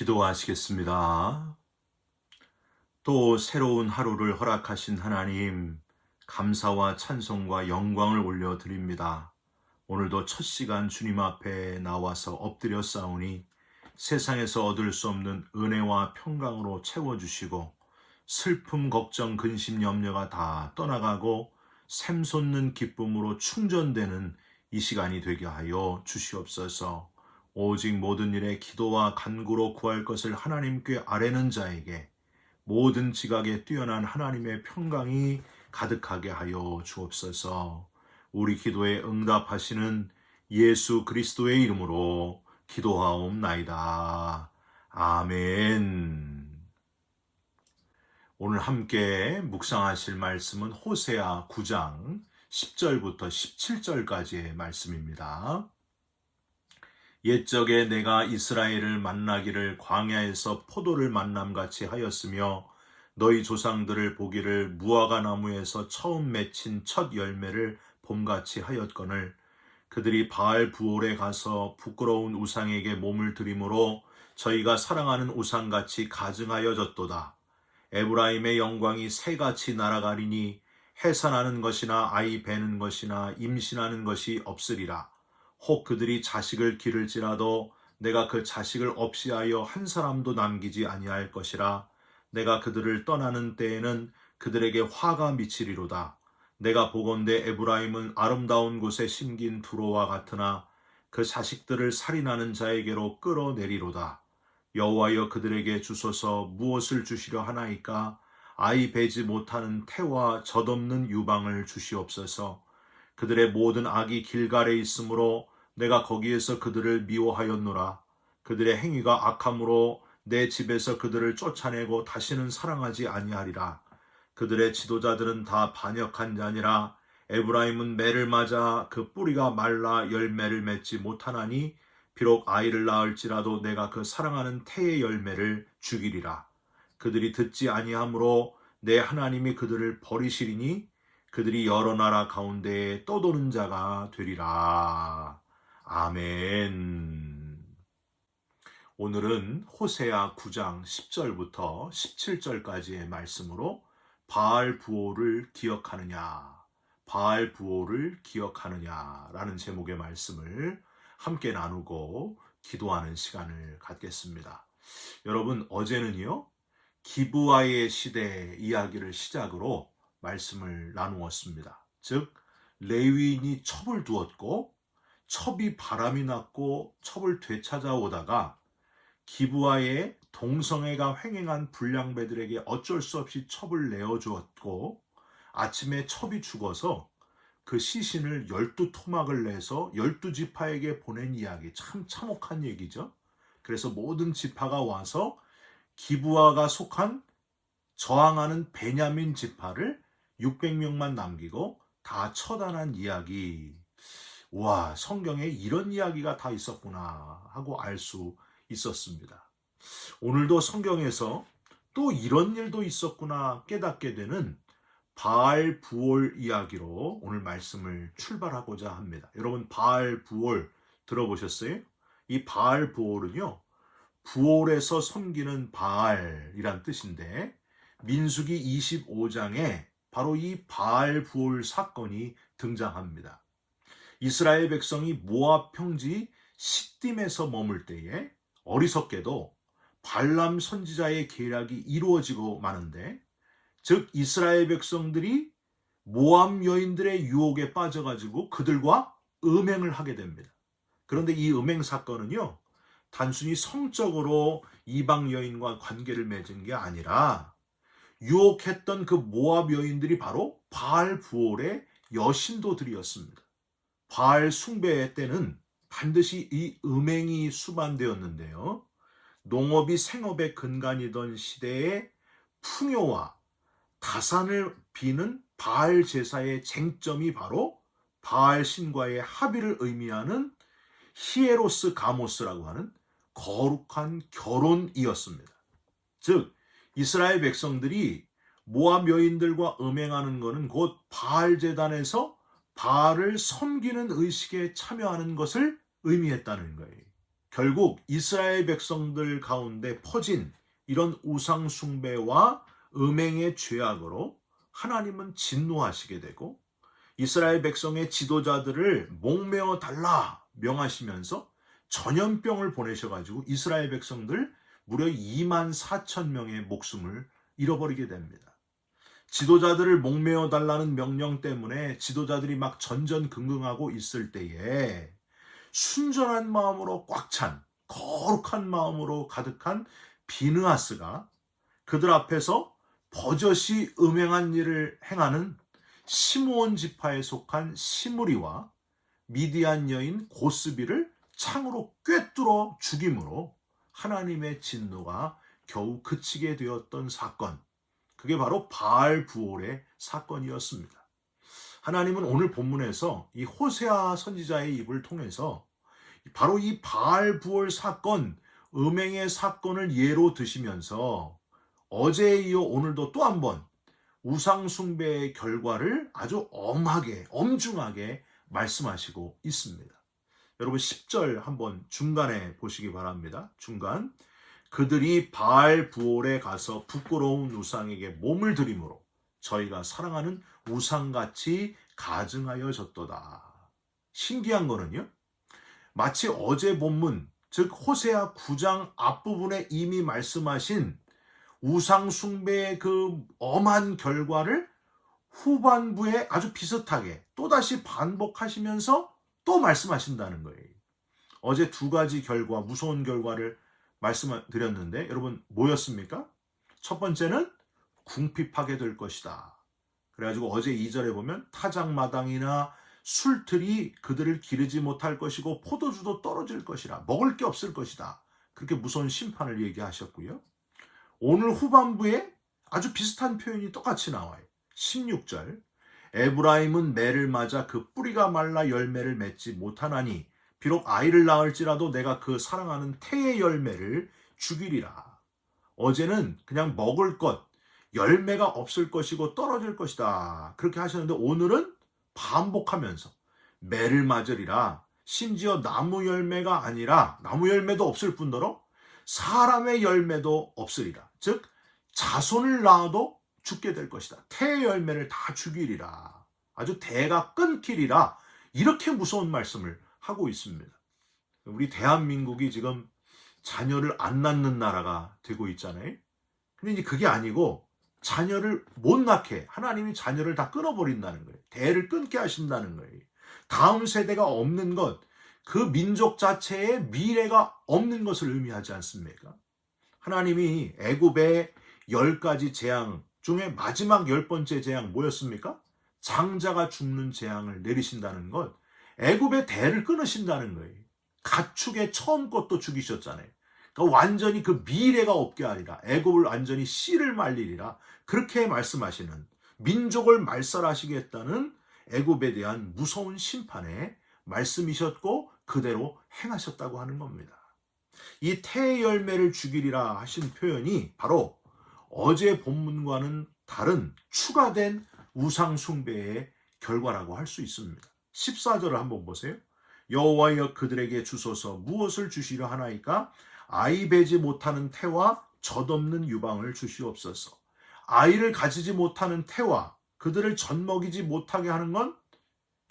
기도하시겠습니다. 또 새로운 하루를 허락하신 하나님, 감사와 찬송과 영광을 올려드립니다. 오늘도 첫 시간 주님 앞에 나와서 엎드려 싸우니 세상에서 얻을 수 없는 은혜와 평강으로 채워주시고 슬픔, 걱정, 근심, 염려가 다 떠나가고 샘솟는 기쁨으로 충전되는 이 시간이 되게 하여 주시옵소서. 오직 모든 일에 기도와 간구로 구할 것을 하나님께 아뢰는 자에게 모든 지각에 뛰어난 하나님의 평강이 가득하게 하여 주옵소서. 우리 기도에 응답하시는 예수 그리스도의 이름으로 기도하옵나이다. 아멘. 오늘 함께 묵상하실 말씀은 호세아 9장 10절부터 17절까지의 말씀입니다. 옛적에 내가 이스라엘을 만나기를 광야에서 포도를 만남같이 하였으며 너희 조상들을 보기를 무화과 나무에서 처음 맺힌 첫 열매를 봄같이 하였거늘 그들이 바알 부올에 가서 부끄러운 우상에게 몸을 들이므로 저희가 사랑하는 우상같이 가증하여졌도다. 에브라임의 영광이 새같이 날아가리니 해산하는 것이나 아이 베는 것이나 임신하는 것이 없으리라. 혹 그들이 자식을 기를지라도 내가 그 자식을 없이 하여 한 사람도 남기지 아니할 것이라. 내가 그들을 떠나는 때에는 그들에게 화가 미치리로다. 내가 보건대 에브라임은 아름다운 곳에 심긴 두로와 같으나 그 자식들을 살인하는 자에게로 끌어내리로다. 여호와여 그들에게 주소서. 무엇을 주시려 하나이까? 아이 베지 못하는 태와 젖없는 유방을 주시옵소서. 그들의 모든 악이 길갈에 있으므로 내가 거기에서 그들을 미워하였노라. 그들의 행위가 악함으로 내 집에서 그들을 쫓아내고 다시는 사랑하지 아니하리라. 그들의 지도자들은 다 반역한 자니라. 에브라임은 매를 맞아 그 뿌리가 말라 열매를 맺지 못하나니 비록 아이를 낳을지라도 내가 그 사랑하는 태의 열매를 죽이리라. 그들이 듣지 아니하므로 내 하나님이 그들을 버리시리니 그들이 여러 나라 가운데에 떠도는 자가 되리라. 아멘. 오늘은 호세아 9장 10절부터 17절까지의 말씀으로 바알 부올을 기억하느냐, 바알 부올을 기억하느냐라는 제목의 말씀을 함께 나누고 기도하는 시간을 갖겠습니다. 여러분, 어제는요, 기브아의 시대 이야기를 시작으로 말씀을 나누었습니다. 즉, 레위인이 첩을 두었고 첩이 바람이 났고 첩을 되찾아오다가 기브아의 동성애가 횡행한 불량배들에게 어쩔 수 없이 첩을 내어주었고 아침에 첩이 죽어서 그 시신을 12토막을 내서 12지파에게 보낸 이야기, 참 참혹한 얘기죠. 그래서 모든 지파가 와서 기브아가 속한 저항하는 베냐민 지파를 600명만 남기고 다 처단한 이야기. 와, 성경에 이런 이야기가 다 있었구나 하고 알 수 있었습니다. 오늘도 성경에서 또 이런 일도 있었구나 깨닫게 되는 바알 부올 이야기로 오늘 말씀을 출발하고자 합니다. 여러분, 바알 부올 들어보셨어요? 이 바알 부올은요, 부올에서 섬기는 바알이란 뜻인데 민수기 25장에 바로 이 바알 부올 사건이 등장합니다. 이스라엘 백성이 모압 평지 시딤에서 머물 때에 어리석게도 발람 선지자의 계략이 이루어지고 마는데, 즉 이스라엘 백성들이 모압 여인들의 유혹에 빠져가지고 그들과 음행을 하게 됩니다. 그런데 이 음행 사건은요, 단순히 성적으로 이방 여인과 관계를 맺은 게 아니라 유혹했던 그 모압 여인들이 바로 바알 부올의 여신도들이었습니다. 바알 숭배 때는 반드시 이 음행이 수반되었는데요. 농업이 생업의 근간이던 시대의 풍요와 다산을 비는 바알 제사의 쟁점이 바로 바알 신과의 합의를 의미하는 히에로스 가모스라고 하는 거룩한 결혼이었습니다. 즉 이스라엘 백성들이 모압 여인들과 음행하는 것은 곧 바알 제단에서 바알을 섬기는 의식에 참여하는 것을 의미했다는 거예요. 결국 이스라엘 백성들 가운데 퍼진 이런 우상 숭배와 음행의 죄악으로 하나님은 진노하시게 되고 이스라엘 백성의 지도자들을 목매어 달라 명하시면서 전염병을 보내셔가지고 이스라엘 백성들 무려 2만 4천 명의 목숨을 잃어버리게 됩니다. 지도자들을 목매어 달라는 명령 때문에 지도자들이 막 전전긍긍하고 있을 때에 순전한 마음으로 꽉 찬 거룩한 마음으로 가득한 비느하스가 그들 앞에서 버젓이 음행한 일을 행하는 시므온 지파에 속한 시므리와 미디안 여인 고스비를 창으로 꿰뚫어 죽임으로 하나님의 진노가 겨우 그치게 되었던 사건, 그게 바로 바알 부올의 사건이었습니다. 하나님은 오늘 본문에서 이 호세아 선지자의 입을 통해서 바로 이 바알 부올 사건, 음행의 사건을 예로 드시면서 어제에 이어 오늘도 또 한 번 우상 숭배의 결과를 아주 엄중하게 말씀하시고 있습니다. 여러분 10절 한번 중간에 보시기 바랍니다. 중간. 그들이 바알 부올에 가서 부끄러운 우상에게 몸을 들이므로 저희가 사랑하는 우상같이 가증하여졌도다. 신기한 거는요, 마치 어제 본문, 즉 호세아 9장 앞부분에 이미 말씀하신 우상 숭배의 그 엄한 결과를 후반부에 아주 비슷하게 또다시 반복하시면서 또 말씀하신다는 거예요. 어제 두 가지 결과, 무서운 결과를 말씀드렸는데 여러분 뭐였습니까? 첫 번째는 궁핍하게 될 것이다. 그래가지고 어제 2절에 보면 타작마당이나 술틀이 그들을 기르지 못할 것이고 포도주도 떨어질 것이라, 먹을 게 없을 것이다. 그렇게 무서운 심판을 얘기하셨고요. 오늘 후반부에 아주 비슷한 표현이 똑같이 나와요. 16절. 에브라임은 매를 맞아 그 뿌리가 말라 열매를 맺지 못하나니 비록 아이를 낳을지라도 내가 그 사랑하는 태의 열매를 죽이리라. 어제는 그냥 먹을 것, 열매가 없을 것이고 떨어질 것이다. 그렇게 하셨는데 오늘은 반복하면서 매를 맞으리라. 심지어 나무 열매가 아니라 나무 열매도 없을 뿐더러 사람의 열매도 없으리라. 즉 자손을 낳아도 죽게 될 것이다. 태의 열매를 다 죽이리라. 아주 대가 끊기리라. 이렇게 무서운 말씀을 하고 있습니다. 우리 대한민국이 지금 자녀를 안 낳는 나라가 되고 있잖아요. 근데 이제 그게 아니고 자녀를 못 낳게 하나님이 자녀를 다 끊어버린다는 거예요. 대를 끊게 하신다는 거예요. 다음 세대가 없는 것, 그 민족 자체에 미래가 없는 것을 의미하지 않습니까? 하나님이 애굽의 10가지 재앙 중에 마지막 10번째 재앙 뭐였습니까? 장자가 죽는 재앙을 내리신다는 것, 애굽의 대를 끊으신다는 거예요. 가축의 처음 것도 죽이셨잖아요. 그러니까 완전히 그 미래가 없게 하리라. 애굽을 완전히 씨를 말리리라. 그렇게 말씀하시는, 민족을 말살하시겠다는 애굽에 대한 무서운 심판의 말씀이셨고 그대로 행하셨다고 하는 겁니다. 이 태의 열매를 죽이리라 하신 표현이 바로 어제 본문과는 다른 추가된 우상 숭배의 결과라고 할 수 있습니다. 14절을 한번 보세요. 여호와여 그들에게 주소서 무엇을 주시려 하나이까? 아이 베지 못하는 태와 젖없는 유방을 주시옵소서. 아이를 가지지 못하는 태와 그들을 젖먹이지 못하게 하는 건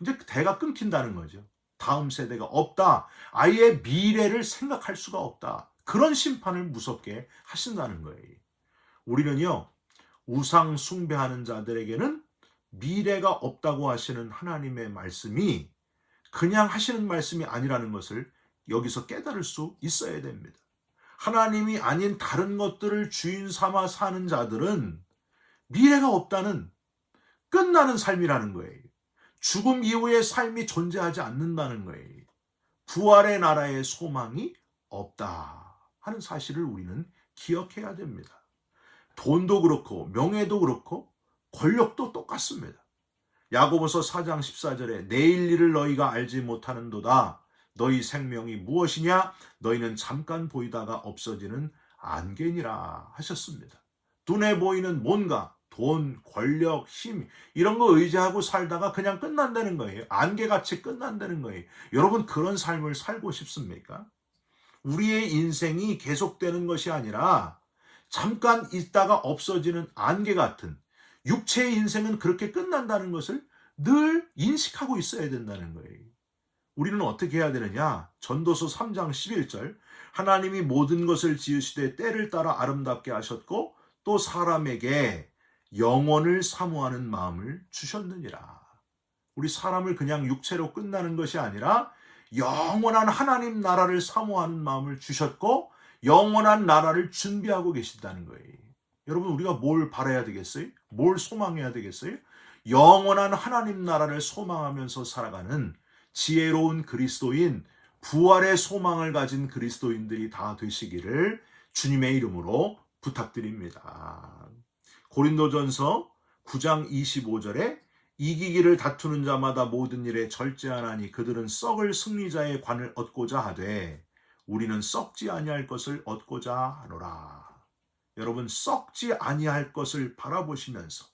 이제 대가 끊긴다는 거죠. 다음 세대가 없다. 아이의 미래를 생각할 수가 없다. 그런 심판을 무섭게 하신다는 거예요. 우리는요, 우상 숭배하는 자들에게는 미래가 없다고 하시는 하나님의 말씀이 그냥 하시는 말씀이 아니라는 것을 여기서 깨달을 수 있어야 됩니다. 하나님이 아닌 다른 것들을 주인 삼아 사는 자들은 미래가 없다는, 끝나는 삶이라는 거예요. 죽음 이후의 삶이 존재하지 않는다는 거예요. 부활의 나라의 소망이 없다 하는 사실을 우리는 기억해야 됩니다. 돈도 그렇고 명예도 그렇고 권력도 똑같습니다. 야고보서 4장 14절에 내일 일을 너희가 알지 못하는도다. 너희 생명이 무엇이냐? 너희는 잠깐 보이다가 없어지는 안개니라 하셨습니다. 눈에 보이는 뭔가 돈, 권력, 힘 이런 거 의지하고 살다가 그냥 끝난다는 거예요. 안개같이 끝난다는 거예요. 여러분 그런 삶을 살고 싶습니까? 우리의 인생이 계속되는 것이 아니라 잠깐 있다가 없어지는 안개 같은 육체의 인생은 그렇게 끝난다는 것을 늘 인식하고 있어야 된다는 거예요. 우리는 어떻게 해야 되느냐? 전도서 3장 11절 하나님이 모든 것을 지으시되 때를 따라 아름답게 하셨고 또 사람에게 영원을 사모하는 마음을 주셨느니라. 우리 사람을 그냥 육체로 끝나는 것이 아니라 영원한 하나님 나라를 사모하는 마음을 주셨고 영원한 나라를 준비하고 계신다는 거예요. 여러분, 우리가 뭘 바라야 되겠어요? 뭘 소망해야 되겠어요? 영원한 하나님 나라를 소망하면서 살아가는 지혜로운 그리스도인, 부활의 소망을 가진 그리스도인들이 다 되시기를 주님의 이름으로 부탁드립니다. 고린도전서 9장 25절에 이기기를 다투는 자마다 모든 일에 절제하나니 그들은 썩을 승리자의 관을 얻고자 하되 우리는 썩지 아니할 것을 얻고자 하노라. 여러분, 썩지 아니할 것을 바라보시면서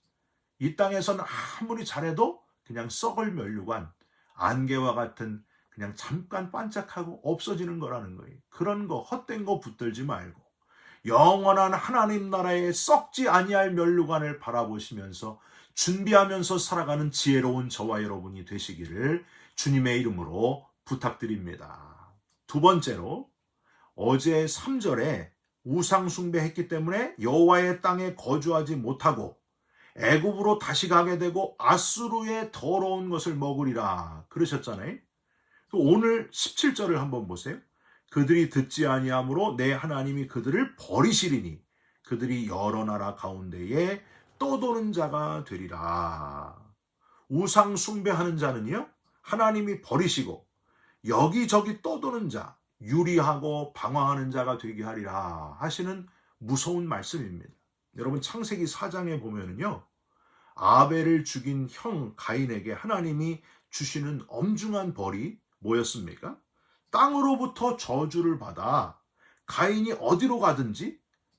이 땅에서는 아무리 잘해도 그냥 썩을 면류관, 안개와 같은 그냥 잠깐 반짝하고 없어지는 거라는 거예요. 그런 거 헛된 거 붙들지 말고 영원한 하나님 나라의 썩지 아니할 면류관을 바라보시면서 준비하면서 살아가는 지혜로운 저와 여러분이 되시기를 주님의 이름으로 부탁드립니다. 두 번째로, 어제 3절에 우상 숭배했기 때문에 여호와의 땅에 거주하지 못하고 애굽으로 다시 가게 되고 아수르의 더러운 것을 먹으리라 그러셨잖아요. 오늘 17절을 한번 보세요. 그들이 듣지 아니하므로 내 하나님이 그들을 버리시리니 그들이 여러 나라 가운데에 떠도는 자가 되리라. 우상 숭배하는 자는요, 하나님이 버리시고 여기저기 떠도는 자, 유리하고 방황하는 자가 되게 하리라 하시는 무서운 말씀입니다. 여러분, 창세기 4장에 보면은요, 아벨을 죽인 형 가인에게 하나님이 주시는 엄중한 벌이 뭐였습니까? 땅으로부터 저주를 받아 가인이 어디로 가든지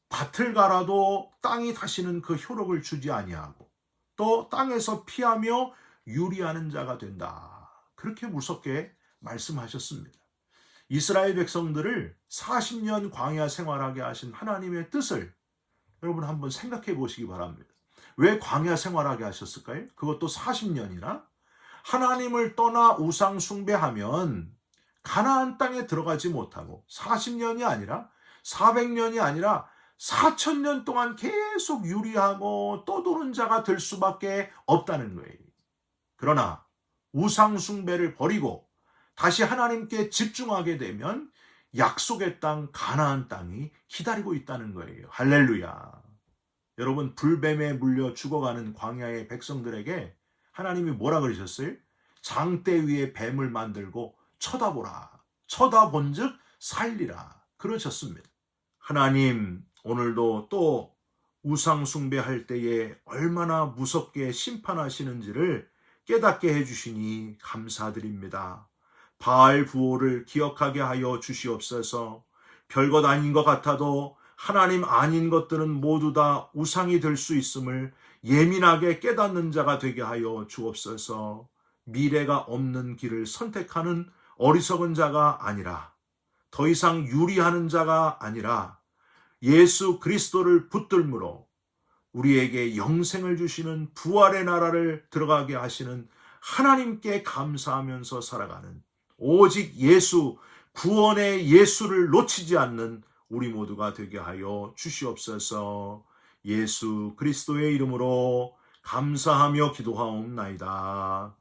밭을 갈아도 땅이 다시는 그 효력을 주지 아니하고 또 땅에서 피하며 유리하는 자가 된다. 그렇게 무섭게 말씀하셨습니다. 이스라엘 백성들을 40년 광야 생활하게 하신 하나님의 뜻을 여러분 한번 생각해 보시기 바랍니다. 왜 광야 생활하게 하셨을까요? 그것도 40년이나? 하나님을 떠나 우상 숭배하면 가나안 땅에 들어가지 못하고 40년이 아니라 400년이 아니라 4000년 동안 계속 유리하고 떠도는 자가 될 수밖에 없다는 거예요. 그러나 우상 숭배를 버리고 다시 하나님께 집중하게 되면 약속의 땅 가나안 땅이 기다리고 있다는 거예요. 할렐루야. 여러분, 불뱀에 물려 죽어가는 광야의 백성들에게 하나님이 뭐라 그러셨어요? 장대 위에 뱀을 만들고 쳐다보라. 쳐다본즉 살리라. 그러셨습니다. 하나님, 오늘도 또 우상 숭배할 때에 얼마나 무섭게 심판하시는지를 깨닫게 해주시니 감사드립니다. 바알 부호를 기억하게 하여 주시옵소서. 별것 아닌 것 같아도 하나님 아닌 것들은 모두 다 우상이 될 수 있음을 예민하게 깨닫는 자가 되게 하여 주옵소서. 미래가 없는 길을 선택하는 어리석은 자가 아니라 더 이상 유리하는 자가 아니라 예수 그리스도를 붙들므로 우리에게 영생을 주시는 부활의 나라를 들어가게 하시는 하나님께 감사하면서 살아가는 오직 예수, 구원의 예수를 놓치지 않는 우리 모두가 되게 하여 주시옵소서. 예수 그리스도의 이름으로 감사하며 기도하옵나이다.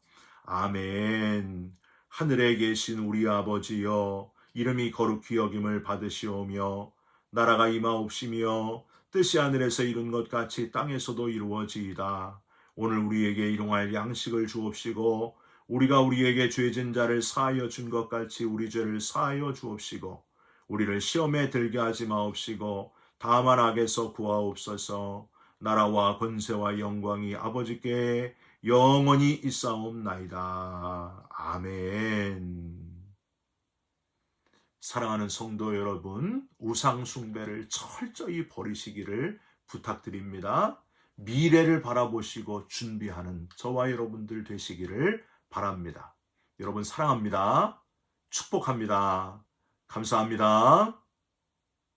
아멘. 하늘에 계신 우리 아버지여, 이름이 거룩히 여김을 받으시오며 나라가 임하옵시며 뜻이 하늘에서 이룬 것 같이 땅에서도 이루어지이다. 오늘 우리에게 일용할 양식을 주옵시고 우리가 우리에게 죄진 자를 사하여 준 것 같이 우리 죄를 사하여 주옵시고 우리를 시험에 들게 하지 마옵시고 다만 악에서 구하옵소서. 나라와 권세와 영광이 아버지께 영원히 있사옵나이다. 아멘. 사랑하는 성도 여러분, 우상 숭배를 철저히 버리시기를 부탁드립니다. 미래를 바라보시고 준비하는 저와 여러분들 되시기를 바랍니다. 여러분 사랑합니다. 축복합니다. 감사합니다.